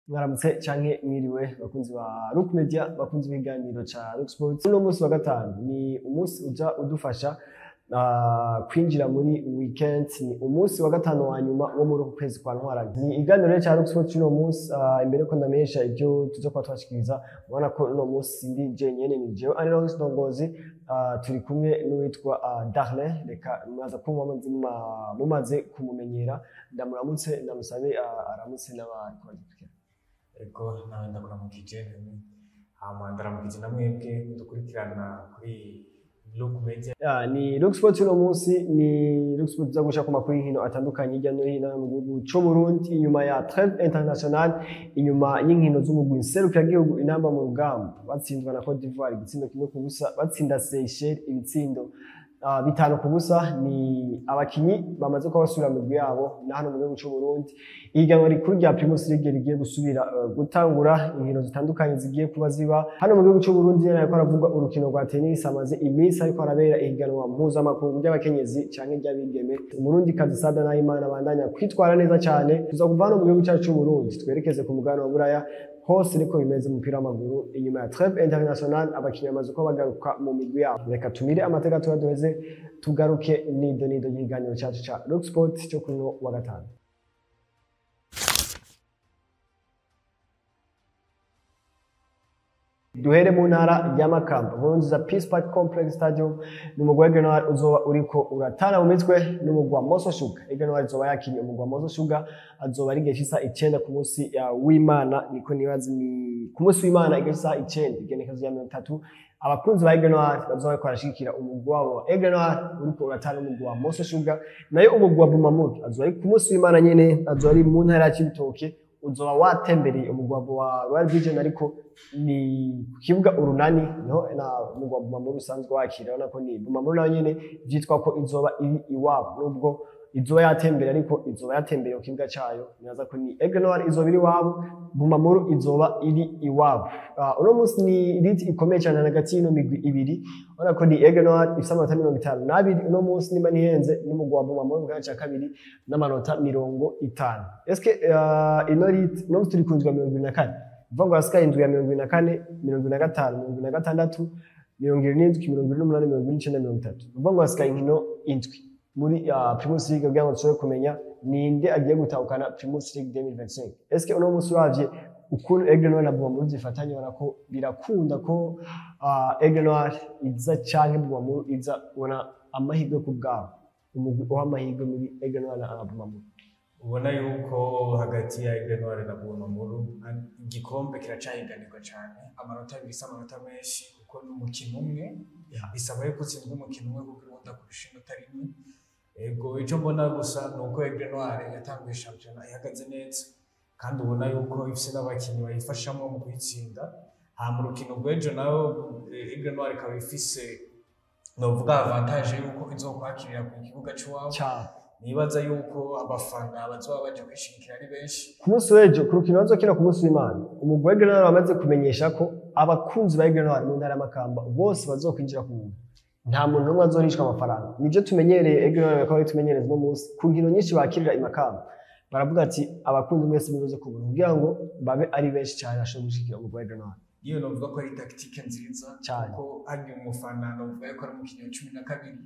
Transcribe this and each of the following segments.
Mwaramutse canke mwiriwe bakunzi ba Rock Media bakunzi b'iganiro ca Rock Sports. Uno munsi wa gatanu ni umunsi uja udufasha kwinjira muri weekend, ni umunsi wa gatanu wa nyuma wo muri kwezi kwa Ntwarante. Ni iganiro ca Rock Sports uno munsi, imbere ko ndamenyesha ibyo tuzo kwa twashikiriza, ubona ko uno munsi ndi jenyene ni jewe ari Lawrence Ndongozi, turi kumwe n'uwitwa Darlin. Reka mwaza kumva mumaze kumumenyera, ndamuramutse ndamusabe aramutse n'abandi kwandikira. Ego ndakuramukije ndaramukije namwebwe dukurikirana kuri Rock Media. Ni Rock Sports uno munsi, ni Rock Sports zagusha ku makuru y'inkino atandukanye hirya no hino mu gihugu c'u Burundi, inyuma ya trêve international, inyuma y'inkino z'umugwi nserukiragihugu inamba mu rugamba batsinzwe na Cote d'Ivoire igitsindo kimwe ku busa, batsinda Seychelles ibitsindo 5 ku busa. Ni abakinyi bamaze ko basubira mu migwi yabo na hano mu gihugu c'u Burundi. Ihiganwa rikuru rya Primus League rigiye gusubira gutangura, inkino zitandukanye zigiye kuba ziba hano mu gihugu c'u Burundi. Ariko aravuga urukino rwa tennis amaze iminsi ariko arabera ihiganwa mpuzamakungu ry'abakenyezi canke ry'abigeme. Umurundi kazi Sada Nahimana abandanya kwitwara neza cyane. Tuza kuva hano mu gihugu cyacu c'u Burundi twerekeze ku mugabane wa Buraya, hose niko bimeze umupira w'amaguru. Inyuma ya trêve international abakinyi bamaze ko bagaruka mu migwi yabo. Reka tumire amateka tubaduheze tugaruke nido y'iganiro cyacu ca Rock Sports cyo kuri wa gatanu. Duhere mu ntara ya Makamba, Nkurunziza Peace Park Complex Stadium. Ni umugwi Aigle Noir uzoba uriko uratana mu mitwe n'umugwi wa Moso Sugar. Aigle Noir izoba yakiriye umugwi wa Moso Sugar, azoba ari igihe c'isa 9 ku munsi w'Imana, niko nibaza ni ku munsi w'Imana igihe c'isa 9 igenekezo ya 30. Abakunzi ba Aigle Noir bazoba barashigikira umugwi wabo wa Aigle Noir uriko uratana n'umugwi wa Moso Sugar. Nayo umugwi wa Bumamuru azoba ari ku munsi w'Imana nyene, azoba ari mu ntara ya Cibitoke, uzoba watembereye umugwi wa Royal Vision, ariko ni kibuga urunani no na umugwi wa Bumamuru usanzwe wakira. Urabona ko ni Bumamuru nayo nyene vyitwa ko izoba iri iwabo, nubwo izoba yatembera ariko izoba yatembereye ku kibuga cayo. Nyaza ko ni Aigle Noir izoba iri iwabo, Bumamuru izoba iri iwabo. Uno munsi ni liti ikomeye cyane hagati y'ino migwi ibiri. Urabona ko ni Aigle Noir ifite amanota 52 uno munsi nimba nihenze, n'umugwi wa Bumamuru mu gace ka kabiri n'amanota 50. Eske ino liti no turi kunzwa 24 Vango asika indwi ya 24, 25, 26, 27, 28, 29, Vango asika inkino indwi muri Primus League kugira ngo dushobore kumenya ninde agiye gutahukana Primus League 2025. Eske uno munsi wavye ukuntu Aigle Noir na Bumamuru zifatanye, ubona ko birakunda ko Aigle Noir iza canke Bumamuru iza, ubona amahirwe ku bwabo umugwi w'amahirwe muri Aigle Noir na Bumamuru? Ubona yuko hagati ya Aigle Noir na Bumamuru igikombe kiracahiganirwa cyane, amanota bisa amanota menshi kuko n'umukino umwe bisaba yuko utsindwa umukino umwe kuko uronda kurusha inota rimwe. Ego ico mbona gusa nuko Aigle Noir yatanguye shampiyona ihagaze neza, kandi ubona yuko ifise n'abakinyi bayifashamo mu kuyitsinda. Mu rukino rw'ejo nayo Aigle Noir ikaba ifise novuga avantage yuko izokwakirira ku kibuga c'iwabo. Nibaza yuko abafana bazoba baje kwishigikira ari benshi ku munsi w'ejo. Ku rukino bazokina ku munsi w'Imana, umugwi wa Aigle Noir bamaze kumenyesha ko abakunzi ba Aigle Noir mu ntara ya Makamba bose bazokwinjira ku buntu, nta muntu n'umwe azorishwa amafaranga. Nivyo tumenyereye Aigle Noir bakaba tumenyereza no munsi ku nkino nyinshi bakirira i Makamba, baravuga ati abakunzi mwese muzoze ku buntu kugira ngo babe ari benshi cyane ashobora gushigikira umugwi wa Aigle Noir. Iyo novuga ko ari tactique nziza kuko hagiye umufana novuga ko ari umukino wa 12,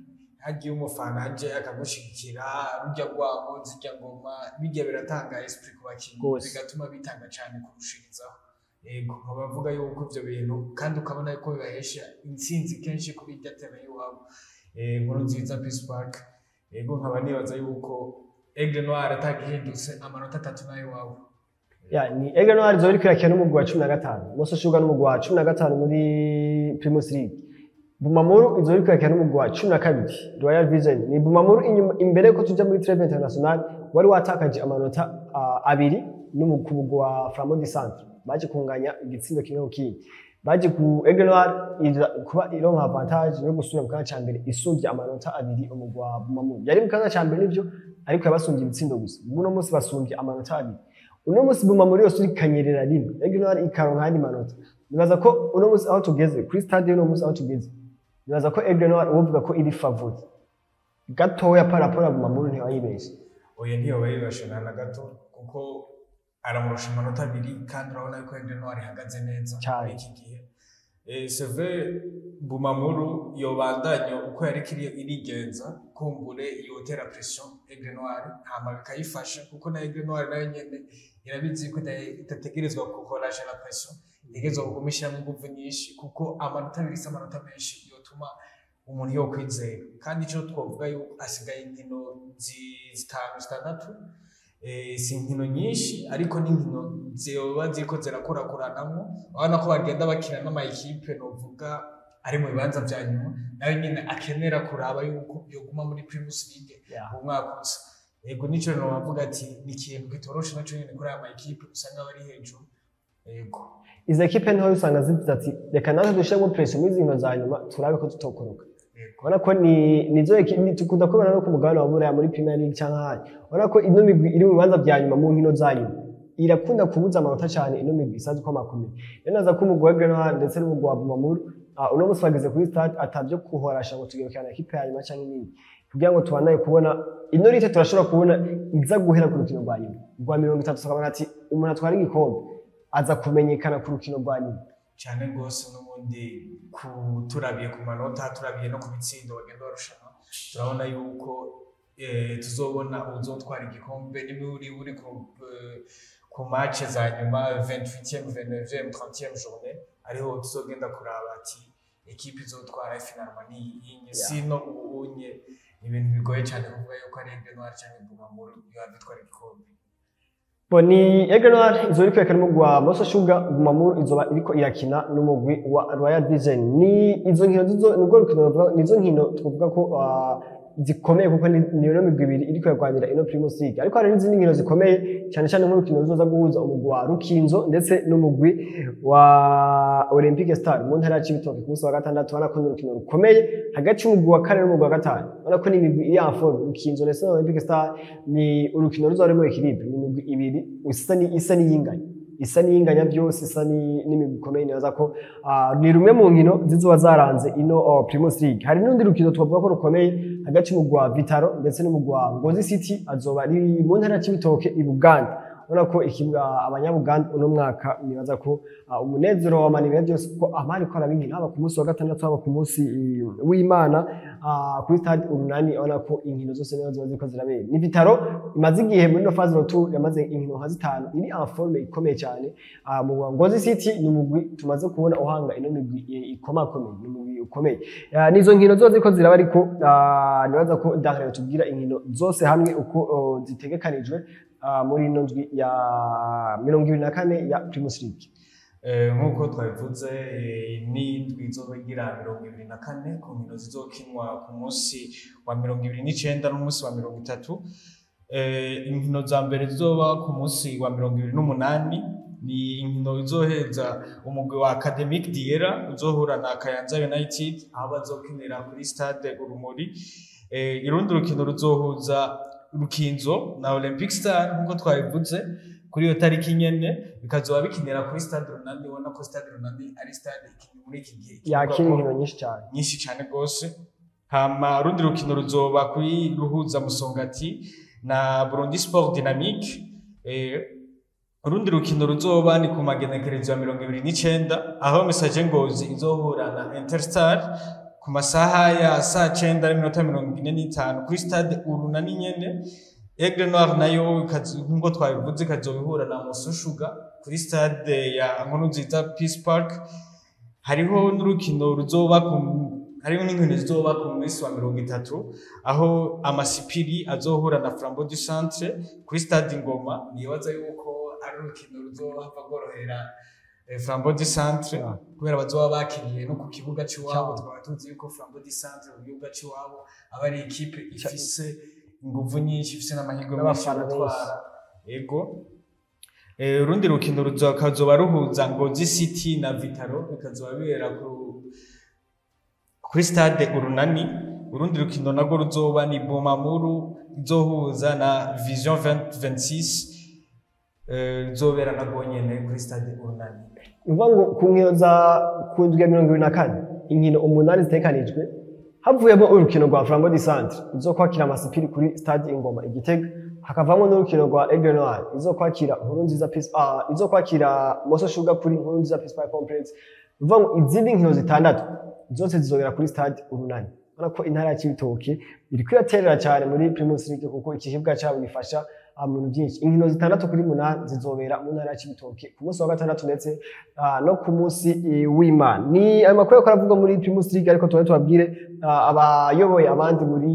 hagiye umufana aje akagushigikira rujya rwabo zijya ngoma bijya biratanga esprit ku bakinyi, bigatuma bitanga cyane kurushirizaho. Yego bavuga yuko ivyo bintu kandi ukabona yuko bibahesha intsinzi kenshi kuri irya teme y'iwabo Nkurunziza Peace Park. Yego nkaba nibaza yuko Aigle Noir atagihindutse amanota 3 nayo iwabo. Ni Aigle Noir izoba iriko irakina n'umugwi wa 15, Moso Sugar n'umugwi wa 15 muri Primus League. Bumamuru izoba iriko irakina n'umugwi wa 12 Royal Vision. Ni Bumamuru imbere ko tuja muri trêve international wari watakaje amanota 2 n'umugwi wa Flambeau du Centre, baje kunganya igitsindo kimwe ku kindi. Baje ku Aigle Noir kuba ironka avantage yo gusubira mu kanya ca mbere isumvye amanota 2 umugwi wa Bumamuru. Yari mu kanya ca mbere nivyo, ariko yabasumbye ibitsindo gusa. Uno munsi basumbye amanota 2. Uno munsi Bumamuru yose uri kanyerera rimwe, Aigle Noir ikaronka andi manota. Nibaza ko uno munsi aho tugeze kuri stade uno munsi aho tugeze, nibaza ko Aigle Noir uvuga ko iri favori gatoya par rapport à Bumamuru ntiwayibeshe. Oya ntiyobayibeshe na gato kuko aramurusha amanota 2 kandi urabona ko Aigle Noir ihagaze neza muri iki gihe. CV Bumamuru yobandanya uko yari irigenza kumbure yotera pression Aigle Noir hama bikayifasha kuko na Aigle Noir nayo nyene irabizi ko itategerezwa gukoresha la pression igezwe kugumisha ingufu nyinshi kuko amanota 2 amanota menshi yotuma umuntu yo kwizera kandi ico twovuga yuko asigaye inkino zitandatu si inkino nyinshi ariko n'inkino zoba ziko zirakorakoranamo abana ko bagenda bakina n'ama equipe novuga ari mu bibanza vya nyuma nayo nyene akenera kuraba yuko yoguma muri Primus League mu mwaka uza. Yego nico no bavuga ati ni ikintu kitoroshe naco nyene kuri aya ma equipe usanga bari hejuru. Yego izo equipe nto usanga zivuze ati reka natwe dushiremo pression muri zino za nyuma turabe ko tutokoroka. Ubona ko nizo equipe tukunda kubona no ku mugabane wa Buraya muri Premier League cyangwa handi. Ubona ko ino migwi iri mu bibanza vya nyuma mu nkino za nyuma irakunda kubuza amanota cyane ino migwi isazi ko makomeye. Rero naza ko umugwi wa Aigle Noir ndetse n'umugwi wa Bumamuru uno musi bageze kuri stade atavyo kuhorasha ngo tugirukana equipe ya nyuma cyangwa nini kugira ngo tubanaye kubona ino rite turashobora kubona iza guhera ku rukino rwa nyuma rwa 30 sakabana ati umuntu atwara igikombe aza kumenyekana ku rukino rwa nyuma cyane gose n'ubundi turabiye ku manota turabiye no ku bitsindo bagenda barushana turabona yuko tuzobona uzotwara igikombe uri ku match za nyuma 28e 29e 30e journée ariho tuzogenda kuraba ati equipe izotwara finalement ni sino ubunye ibintu bigoye cyane kuvuga yuko ari Aigle Noir cyangwa Bumamuru yabitwara igikombe. Boni Aigle Noir izori kwekana umugwi wa Moso Sugar Bumamuru izoba iriko irakina n'umugwi wa Royal Vision ni izo nkino nubwo rukino nizo nkino twavuga ko zikomeye kuko niyo migwi ibiri iriko yarwanira ino Primus League ariko hari n'izindi nkino zikomeye cyane cyane nk'urukino ruzoza guhuza umugwi wa Rukinzo ndetse n'umugwi wa Olympic Star mu ntara ya Cibitoke ku munsi wa gatandatu bana ko urukino rukomeye hagati y'umugwi wa kane n'umugwi wa gatanu bana ko n'imigwi iri en forme Rukinzo ndetse na Olympic Star ni urukino ruzoremo equilibre ni imigwi ibiri isa n'iyinganya byose isa n'imigwi ikomeye neza ko ni rumwe mu nkino zizoba zaranze ino Primus League. Hari n'undi rukino twavuga ko rukomeye hagati y'umugwi wa Vitaro ndetse n'umugwi wa Ngozi City azoba ari mu ntara ya Cibitoke i Buganda. Ubona ko abanyabuganda uno mwaka nibaza ko umunezero wa mani byose ko amani ko arabinkina haba ku munsi wa gatandatu haba ku munsi w'Imana kuri stade urunani ubona ko inkino zose nizo ziko zirabera. Ni Vitaro imaze igihe muri no phase retour yamaze inkino nka zitanu iri en forme ikomeye cyane mu Ngozi City n'umugwi tumaze kubona uhanga ino migwi ikomakomeye n'umugwi ukomeye. Nizo nkino zose ziko ziraba ariko nibaza ko Dakar tubwira inkino zose hamwe uko zitegekanijwe muri ino ndwi ya 24 ya Primus League. Nkuko twabivuze ni ndwi izobagira 24 ku nkino zizokinwa ku munsi wa 29 n'umunsi wa 30. Inkino za mbere zizoba ku munsi wa 28 ni inkino izoheza umugwi wa Academic Diera uzohura na Kayanza United aho bazokinira kuri stade Urumuri. Irundi rukino ruzohuza Rukinzo na Olympic Star nkuko twabivuze kuri iyo tariki nyene bikazoba bikinira kuri stade Runani. Ubona ko stade Runani ari stade ikinye muri iki gihe yakira inkino nyinshi cyane gose. Hama rundi rukino ruzoba kuri ruhuza Musongati na Burundi Sport Dynamique. Rundi rukino ruzoba ni ku magenekerezo ya 29 aho Message Ngozi izohura na Interstar ku masaha ya saa 9:45 kuri stade Urunani nyene. Aigle Noir nayo nkuko twabivuze kazobihura na Moso Sugar kuri stade ya Nkurunziza Peace Park. Hariho n'urukino ruzoba hariho n'inkino zizoba ku munsi wa 30 aho Amasipiri azohura na Flambeau du Centre kuri stade Ngoma. Nibaza yuko ari urukino ruzohava gorohera Flambeau du Centre kubera bazoba bakiriye no ku kibuga cy'iwabo. Twaba tuzi yuko Flambeau du Centre mu kibuga cy'iwabo aba ari ikipe ifise inguvu nyinshi ifise n'amahirwe menshi gutwara. Yego urundi rukino ruzoba ruhuza Ngozi City na Vitaro bikazoba bibera kuri stade Urunani. Urundi rukino nago ruzoba ni Bumamuru izohuza na Vision 2026 zobera nago nyene kuri stade Urunani. Uvuga ngo ku nkino za kundwi ya 24 inkino 8 zitekanijwe havuyemo urukino rwa Flambeau du Centre uzokwakira Amasipiri kuri stade Ingoma Igitega. hakavamo n'urukino rwa Aigle Noir izokwakira Nkurunziza Peace izokwakira Moso Sugar kuri Nkurunziza Peace Park Complex. Uvuga ngo izindi nkino zitandatu zose zizobera kuri stade Urunani. Urabona ko intara ya Cibitoke iri kwiyaterera cyane muri Primus League kuko ikibuga cyabo gifasha mu bintu byinshi. Inkino zitandatu kuri 8 zizobera mu ntara ya Cibitoke ku munsi wa gatandatu ndetse no ku munsi w'Imana. Ni amakuru yo karavuga muri Primus League ariko tubabwire abayoboye abandi muri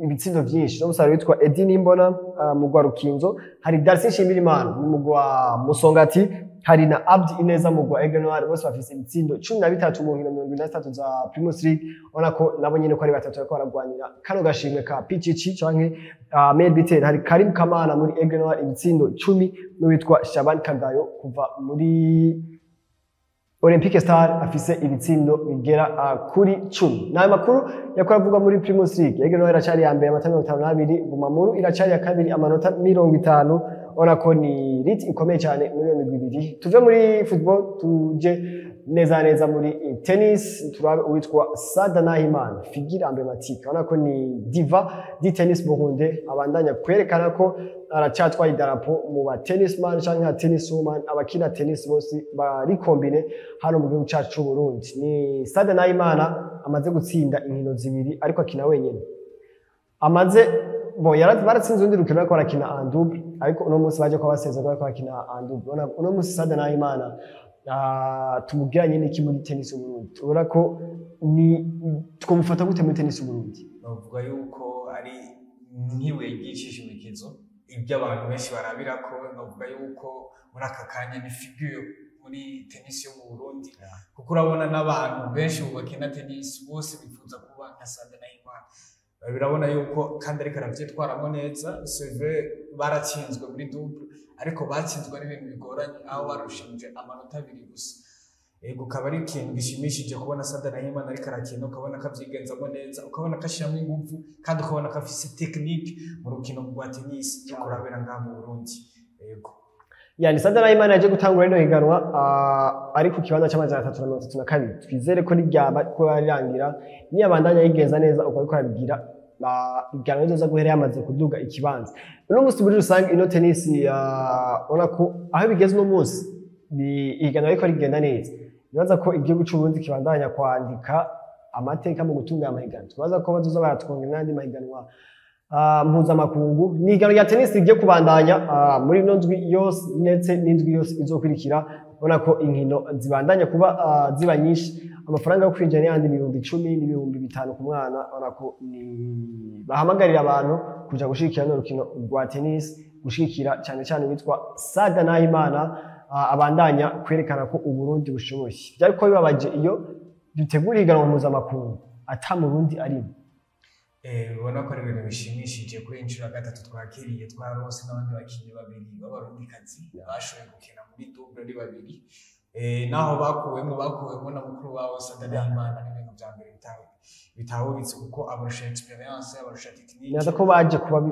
ibitsindo byinshi. No musaruro witwa Edi Nimbona mu gwa Rukinzo, hari Darcy Shimirimana mu gwa Musongati, hari na Abdi Ineza mu gwa Aigle Noir, bose bafise ibitsindo 13 mu nkino 23 za Primus League. Ona ko nabo nyine ko ari batatu bariko baragwanira kano gashimwe ka PCC canke Medbitel. Hari Karim Kamana muri Aigle Noir ibitsindo 10 n'uwitwa Shaban Kagayo kuva muri Olympique Star afise ibitsindo bigera kuri 10. Nayo makuru yakora avuga muri Primus League. Aigle Noir iracari ya mbere amanota 52, Bumamuru iracari ya kabiri amanota 50. Ona ko ni rit ikomeye cyane muri iyo migwi ibiri. Tuve muri football tuje neza muri tennis, turabe uwitwa Sada Nahimana figure emblématique. Ona ko ni diva di tennis Burundi, abandanya kwerekana ko aracatwaye idarapo mu ba tennisman canke tennis woman, abakina tennis bose bari kombine hano mu gihugu cyacu cy'u Burundi. Ni Sada Nahimana amaze gutsinda inkino zibiri ariko akina wenyene. Amaze baratsinze undi rukino ariko barakina en double, ariko uno munsi baje ko basezerwa ariko bakina en double. Uno munsi Sada Nahimana tumubwiranye n'iki muri tennis Burundi, urabona ko ni twumufata gute muri tennis Burundi? Bavuga yuko ari nkiwe yigishisha imikizo ibyo abantu benshi barabira ko, bavuga yuko muri aka kanya ni figure muri tennis yo mu Burundi, kuko urabona n'abantu benshi bakina tennis bose bifuza kuba nka Sada Nahimana. Birabona yuko kandi ariko aravyitwaramo neza. C'est vrai baratsinzwe muri double, ariko batsinzwe n'ibintu bigoranye aho barushije amanota 2 gusa. Ego kaba ari ikintu gishimishije kubona Sada Nahimana ariko arakina, ukabona ko avyigenzamo neza, ukabona ko ashiramo ingufu kandi ukabona ko afise technique mu rukino rwa tennis yo kurabira ngaha mu Burundi. Ego yani Sada Nahimana yaje gutangura rino higanwa ari ku kibanza cy'amajana 332. Twizere ko ryaba ko yarangira ni abandanya yigenza neza uko ariko arabigira iganwa neza guhera yamaze kuduga ikibanza. Uno munsi muri rusange ino tennis ona ko aho bigeze no munsi iganwa ariko rigenda neza. Nibaza ko igihugu cy'u Burundi kibandanya kwandika amateka mu gutunga amahiganwa. Twaza ko bazoza baratwonga n'andi mahiganwa mpuzamakungu. Ni iganwa rya tennis rigiye kubandanya muri ino ndwi yose ndetse n'indwi yose izokurikira. Ubona ko inkino zibandanya kuba ziba nyinshi. Amafaranga yo kwinjira n'andi 10,000 n'ibihumbi 5 ku mwana. Ubona ko ni bahamagarira abantu kuja gushikira no rukino rwa tennis, gushikira cyane cyane witwa Sada Nahimana abandanya kwerekana ko Uburundi bushoboye. Byari ko bibabaje iyo dutegura iganwa mpuzamakungu ata mu Burundi arimo. Ubona ko ari ibintu bishimishije kuri inshuro ya gatatu twakiriye twarose n'abandi bakinnyi babiri b'abarundikazi bashoboye gukina muri double ari babiri. Naho bakuwemo na mukuru wabo Sada Nahimana n'ibintu bya mbere bitahuritse kuko abarusha experience, abarusha technique. Naza ko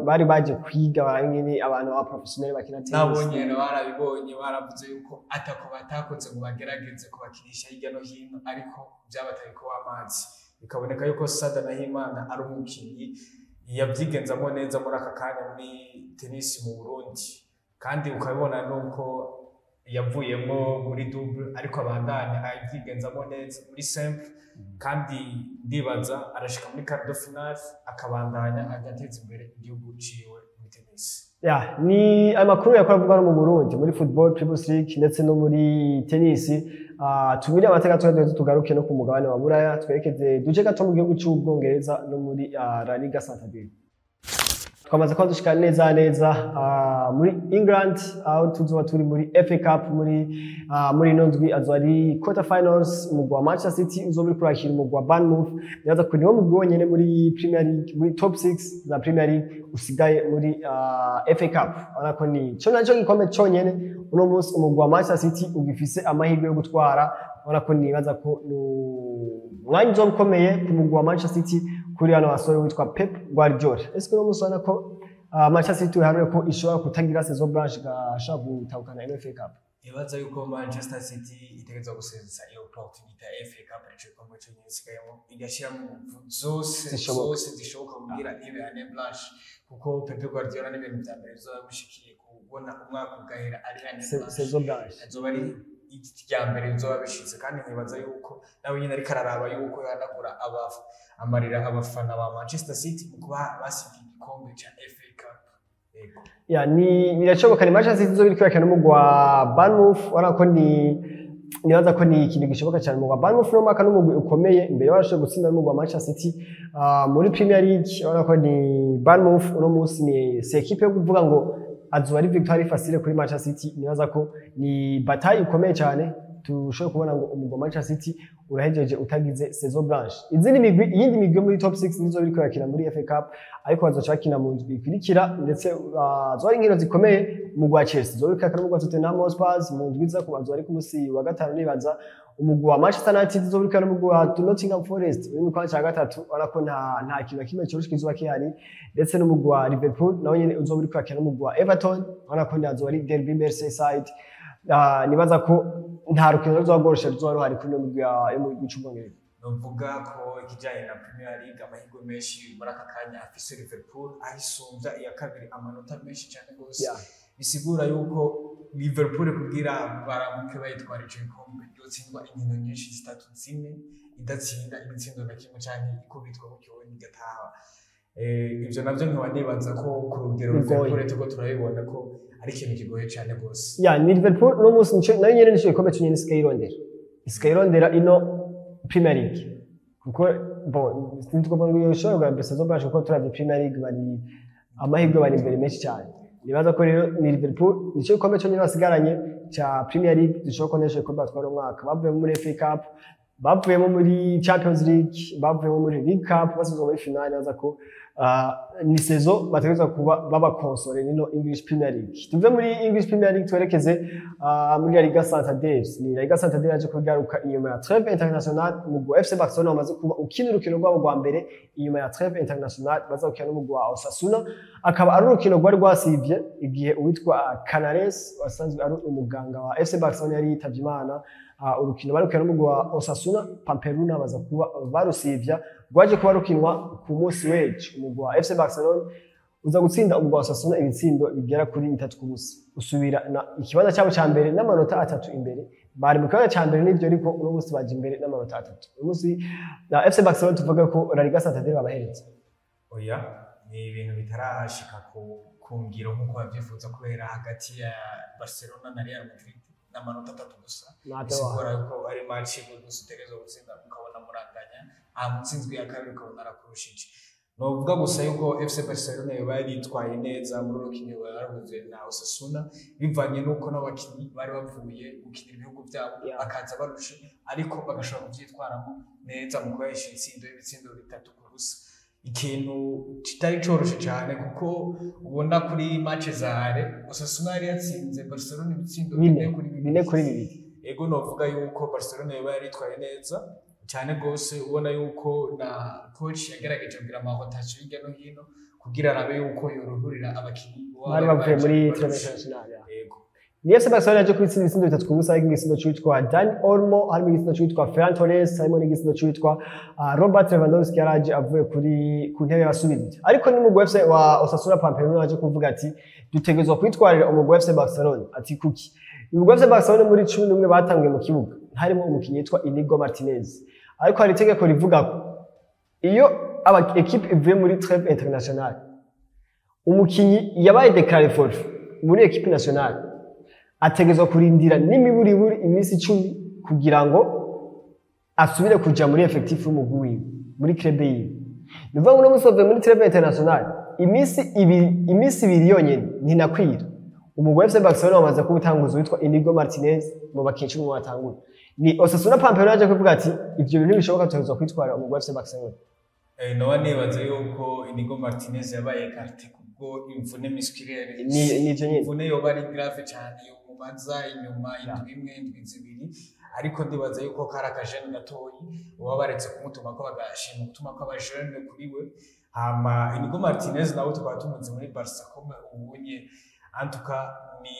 bari baje kwiga barangene abantu ba professionnel bakina tennis. Nabonye barabibonye baravuze yuko atako batakoze ngo bagerageze kubakinisha hirya no hino, ariko byabatari ko amazi. Bikaboneka yuko Sada Nahimana ari umukinnyi yavyigenzamo neza muri aka kanya muri tennis mu Burundi, kandi ukabibona nuko yavuyemo muri double ariko abandanya avyigenzamo neza muri simple, kandi ndibaza arashika muri quart de finale akabandanya agateza imbere igihugu ciwe muri tennis. Ni amakuru yakora avuga no mu Burundi muri football Primus League ndetse no muri tennis. Tumire amateka tugaruke no ku mugabane wa Buraya, twerekeze duje gato mu gihugu cy'Ubwongereza no muri La Liga Santander. Twamaze ko dushika neza muri England aho tuzoba turi muri FA Cup muri nondwi azwari quarter finals. Umugwa wa Manchester City uzobiri kurakira umugwa wa Bournemouth. Yaza kuri wo mugwa nyene muri Premier League, muri top 6 za Premier League usigaye muri FA Cup. Ariko ni cyo naco gikombe cyonyene uno munsi umugwa wa Manchester City ugifise amahirwe yo gutwara. Ariko nibaza ko mwanya uzokomeye ku mugwa wa Manchester City kuri hano basore witwa Pep Guardiola. Ese ko musana ko Manchester City harure ko ishobora kutagira saison blanche gashaka gutahukana FA Cup? ibaza yuko Manchester City itegerezwa gusezera iyo opportunity ya FA Cup ico gikombe cyo nyisigayemo igashiramo zose zishoboka kugira ibe ane blanche kuko Pep Guardiola n'ibintu bya mbere bizobamushikiye kubona umwaka ugahera ari ane blanche azoba ari irya mbere bizoba bishize kandi nkibaza yuko nawe nyine ariko araraba yuko yanagura amarira abafana ba Manchester City mu kuba basigiye igikombe cya FA Cup. Ya ni birashoboka ni Manchester City zo biri kwakira n'umugwa Bournemouth arako nibaza ko ni ikintu gishoboka cyane umugwa Bournemouth no maka n'umugwi ukomeye imbere warashoboye gutsinda n'umugwa Manchester City muri Premier League arako ni Bournemouth uno munsi ni equipe yo kuvuga ngo azuba ari victoire facile kuri Manchester City nibaza ko ni bataille ikomeye cyane tushobora kubona ngo umugwa Manchester City urahejeje utagize saison blanche iyindi migwi muri top 6 nizo biri kwakira muri FA Cup ariko bazoca bakina mu ndwi ikurikira ndetse zori nkino zikomeye mu gwa Chelsea zori kwakira mu gwa Tottenham Hotspur mu ndwi za kubanza ari ku musi wa gatanu nibaza umugwa wa Manchester United zori kwakira mu gwa Nottingham Forest uri mu kwa cya gatatu ariko nta kintu kimwe cyoroshye kizuba kihari ndetse n'umugwa Liverpool nawo nyene uzobiri kwakira mu gwa Everton ariko ndazo ari derby Merseyside nibaza ko nta rukino ruzagorosha ruzoba ruhari kuri mu cyumweru novuga ko ikijanye na Premier League amahirwe menshi muri aka kanya afise Liverpool ahisumvya iya kabiri amanota menshi cyane gose bisigura yuko Liverpool kugira baramuke bayitwara ico gikombe yotsindwa inkino nyinshi zitatu zine idatsinda ibitsindo na kimwe cyane ikubitwa mu kiwe nigataha ivyo navyo nkaba nibaza ko ku rugero Liverpool tuko turabibona ko ari ikintu kigoye cyane gose ya ni Liverpool no munsi nayo nyene nisho ikombe cyo nyene Skyrondera ino Premier League kuko bon sintuko ngo yoshobora gambesa zo basho ko turavye Premier League bari amahirwe bari imbere menshi cyane nibaza ko rero ni Liverpool nisho ikombe cyo nyene basigaranye cha Premier League dushobora konesha ko batwara umwaka bavuye muri FA Cup bavuye muri Champions League bavuye muri League Cup basizo muri finale naza ko ni saison bategeza kuba baba console nino English Premier League tuve muri English Premier League twerekeze muri La Liga Santander ni La Liga Santander aje kugaruka inyuma ya Trêve International mu FC Barcelona bamaze kuba ukina urukino rwabo rwa mbere inyuma ya Trêve International bazakina n'umugwi wa Osasuna akaba ari urukino rwari rwasivye igihe uwitwa Canares wasanzwe ari umuganga wa FC Barcelona yari yitavye Imana urukino barukina n'umugwi wa Osasuna Pamplona baza kuba barusivya rwaje kuba rukinwa ku munsi w'ejo umugwi wa FC Barcelona uza gutsinda umugwi wa Osasuna ibitsindo bigera kuri 3 ku busa usubira na ikibanza cyabo cya mbere n'amanota 3 imbere bari mu kibanza cya mbere n'ivyo ariko uno munsi baje imbere n'amanota 3 uno munsi na FC Barcelona tuvuga ko La Liga Santander babahereza oya ni ibintu bitarashika ku ngiro nk'uko bavyifuza kubera hagati ya Barcelona na Real Madrid n'amanota 3 gusa bisigura ko ari match gusa utegerezwa gutsinda ukabona muranganya amutsinzwe ya kabiri ukabona arakurushije novuga gusa yuko FC Barcelona bari yitwaye neza muri rukino barahuze na Osasuna bivanye nuko n'abakinyi bari bavuye gukina ibihugu byabo bakaza barushe ariko bagashobora kuvyitwaramo neza mu kwesha ibitsindo 3 ku busa ikintu kitari coroshe cyane kuko ubona kuri match zare Osasuna yari yatsinze Barcelona ibitsindo 4 kuri 2 ego novuga yuko Barcelona yari yitwaye neza cyane gose ubona yuko na coach yagerageje kugira amahotation hirya no hino kugira arabe yuko yoruhurira abakinyi bari bavuye muri International yego ni FC Barcelona yaje kwitsinda ibitsindo 3 ku busa igisindo cyitwa Dani Olmo harimo igisindo cyitwa Ferran Torres harimo n'igisindo cyitwa Robert Lewandowski yaraje avuye ku ntebe y'abasubirije ariko ni mu FC wa Osasuna Pamplona yaje kuvuga ati dutegezwa kwitwarira umugwi FC Barcelona ati kuki umugwi FC Barcelona muri 11 batangiye mu kibuga harimo umukinyi yitwa Inigo Martinez ariko hari itegeko rivuga ko iyo equipe ivuye muri Trêve International umukinyi yabaye déclaré forfait muri equipe nationale ategezwa kurindira n'imiburiburi iminsi 10 kugira ngo asubire kuja muri effectif y'umugwi muri club yiwe nivuga ngo no musove muri Trêve International iminsi ibiri yonyene ntinakwira umugwi FC Barcelona wamaze kubutanguza witwa Inigo Martinez mu bakinyi mu batangura ni Osasuna Pamplona yaje kuvuga ati ivyo bintu bishoboka tuzo kwitwara umugwi FC Barcelona no nibaze yuko Inigo Martinez yabaye carte kubwo imvune musculaire ni ivyo nyene imvune yoba ari grave cyane yo mubaza inyuma indwi zibiri ariko ndibaza yuko karakajene gatoyi uba baretse kumutuma ko bagashima gutuma ko abajene kuri we hama Inigo Martinez nawe tukaba tumuzi muri Barca comme ubunye en tout cas ni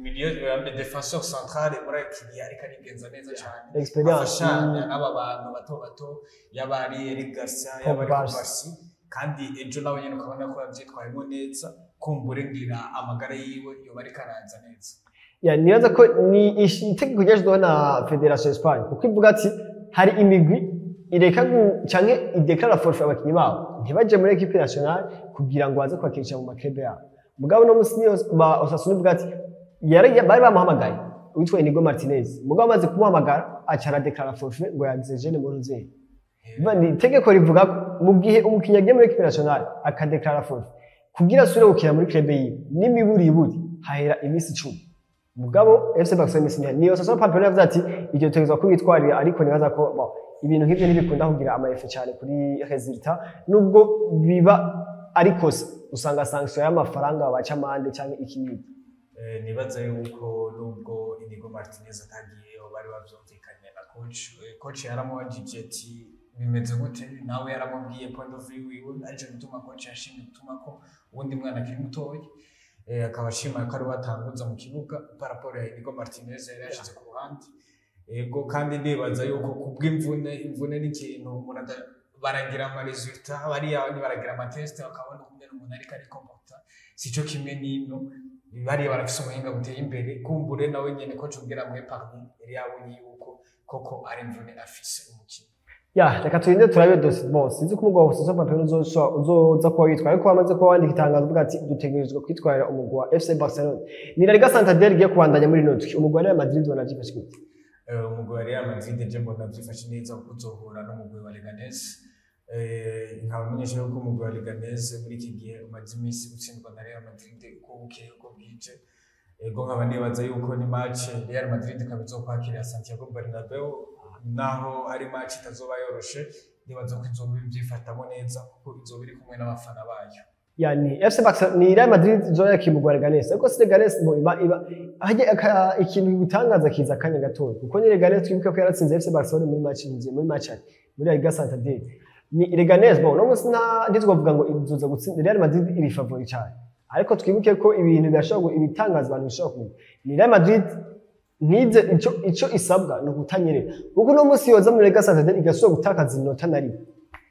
milieu de défenseur central muri akiri ariko arigenza neza cyane experience n'aba bantu bato yaba ari Eric Garcia yaba ari Barsi kandi ejo nawe nyene ukabona ko yavyitwayemo neza kumbure ngira amagara yiwe yoba ariko aranza neza nibaza ko ni itegeko ryashizweho na Federation Espagne kuko ivuga ati hari imigwi ireka canke ideklara forfait abakinyi babo ntibaje muri equipe nationale kugira ngo baze kwakirisha mu maklebe yabo mugabo no musi ba Osasuna ivuga ati bari bamuhamagaye witwa Inigo Martinez mugabo amaze kumuhamagara acara deklara forfait ngo yagize jeune Moruze bandi itegeko rivuga mu gihe umukinyi agiye muri equipe nationale akadeklara forfait kugira asubire gukina muri club yiwe n'imiburiburi hahera imisi 10 mugabo FC Barcelona niyo Osasuna Pampelona yavuze ati iryo tegeko kubitwarira ariko nibaza ko ibintu nk'ibyo ntibikunda kugira amaefe cyane kuri resultat nubwo biba ariko usanga sanction y'amafaranga baca amande cyangwa ikindi nibaza yuko nubwo Inigo Martinez atagiye bari bavyumvikanye na coach yaramubajije ati bimeze gute nawe yaramubwiye point of view wiwe ariko bituma coach yashimye gutuma ko uwundi mwana akiri mutoya akaba ashima ko ari watanguza mu kibuga par rapport ya Inigo Martinez yari yashize ku ruhande ego kandi ndibaza yuko kubw'imvune n'ikintu umuntu baragira ama resultat bariya baragira ama test bakabona kumwe umuntu ariko ari comporta sico kimwe n'ino bariya barafise umuhinga buteye imbere kumbure nawe nyene ko cubwira mwe parmi yari yabonye yuko koko ari imvune afise umukino reka turinde turabe dossier sinzi ko umugwa wose Pampelona uzoza kuba witwa ariko bamaze kuba wandika itangazo uvuga ati dutegerezwa kwitwarira umugwa wa FC Barcelona ni La Liga Santander igiye kubandanya muri notwi umugwa wa Real Madrid wanavyifashe gute umugwi wa Real Madrid je mbona vyifashe neza kuko uzohura n'umugwi wa Leganés nkabamenyesha yuko umugwi wa Leganés muri iki gihe umaze imisi utsindwa na Real Madrid uko bukeye uko bwije ego nkaba nibaza yuko ni match Real Madrid kabizokwakira Santiago Bernabeu naho ari match itazoba yoroshe nibaza ko izoba byifatamo neza kuko izoba iri kumwe n'abafana bayo yani FC Barcelona ni Real Madrid zoya kimugwa Leganés ariko si Leganés haje ikintu gutangaza kiza kanya gatoya kuko ni Leganés twibuka ko yaratsinze FC Barcelona muri match muri Liga Santander ni Leganés no musi ntitwavuga ngo izoza gutsinda Real Madrid iri favori cyane ariko twibuke ko ibintu byashobora ibitangaza abantu bishobora ni Real Madrid nize ico isabwa no gutanyerera kuko no musi yoza muri Liga Santander igasubira gutakaza inota nari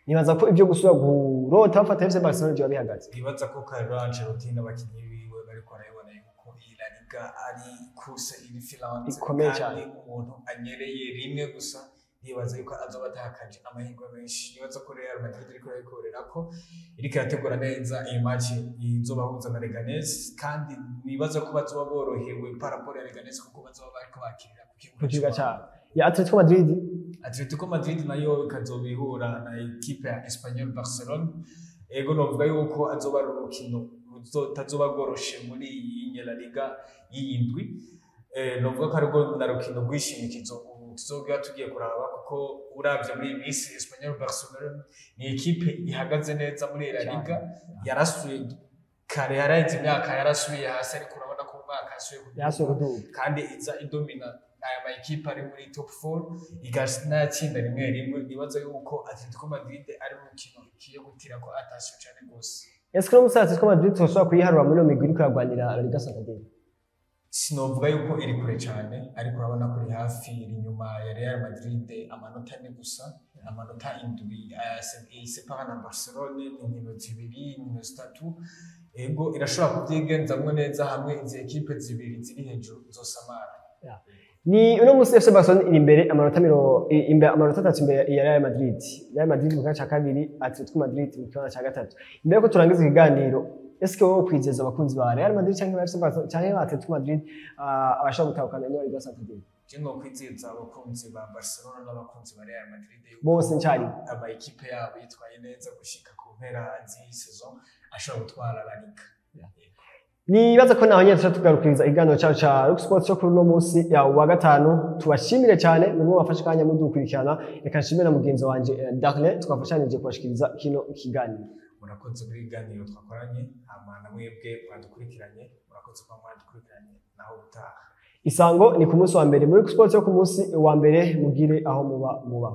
nibaza ko ibyo gusubira gurota bafata FC Barcelona byo bihagaze nibaza ko Carlo Ancelotti n'abakinyi biwe bariko barayibona yuko iyi La Liga ari course iri filante ikomeye cyane umuntu anyereye rimwe gusa nibaza yuko azoba atakaje amahirwe menshi nibaza ko Real Madrid iriko irakorera ko iriko irategura neza iyi match izobahuza na Leganés kandi nibaza ko bazoba borohewe par rapport ya Leganés kuko bazoba bariko bakirira ku kibuga cyane ya Atletico Madrid nayo ikazobihura na equipe ya Espanyol Barcelona ego novuga yuko azoba urukino tazoba goroshe muri iyi La Liga y'indwi novuga ko ariko narukino rwishimikizo tuzoga tugiye kuraba kuko uravye muri Miss Espanyol Barcelona ni equipe ihagaze neza muri La Liga yarasuye kare yaraje imyaka yarasuye hasi ariko urabona ko umwaka yasuye kandi iza idomina aya ma equipe ari muri top 4 igasna tsinda rimwe nibaza yuko Atletico Madrid ari mu kino kiye gutira ko atashye cyane gose Eskro musa Atletico Madrid toshobora kuyiharura muri migwi iri kuragwanira La Liga Santander sinovuga yuko iri kure cyane ariko urabona kuri hafi iri nyuma ya Real Madrid amanota ne gusa amanota indwi separa na Barcelona n'inkino zibiri n'inkino zitatu ego irashobora kubyigenzamwe neza hamwe izi equipe zibiri ziri hejuru zosamara ni uno musi FC Barcelona iri imbere amanota 3 imbere ya Real Madrid mu kibanza cya kabiri Atletico Madrid mu kibanza cya gatatu imbere ko turangiza ikiganiro eske wowe kwizeza abakunzi ba Real Madrid cyangwa FC Barcelona cyangwa Atletico Madrid abashaka gutahukana muri Liga Santander Jengo kwizeza abakunzi ba Barcelona n'abakunzi ba Real Madrid bose ncari aba equipe yabo yitwaye neza gushika ku mpera z'iyi saison ashobora gutwara La Liga nibaza ko naho nyine tugarukiriza iganiro cyacu cha Lux Sports cyo kuri no munsi ya wa gatanu tubashimire cyane mu bafashe kanya mudukurikirana reka nshimire na mugenzi wanje Darle twafashanije kubashikiriza kino kiganiro murakoze muri iganiro twakoranye amana mwebwe badukurikiranye murakoze kwa mwadukurikiranye naho utaha Isango ni ku munsi wa mbere muri Lux Sports cyo ku munsi wa mbere mugire aho muba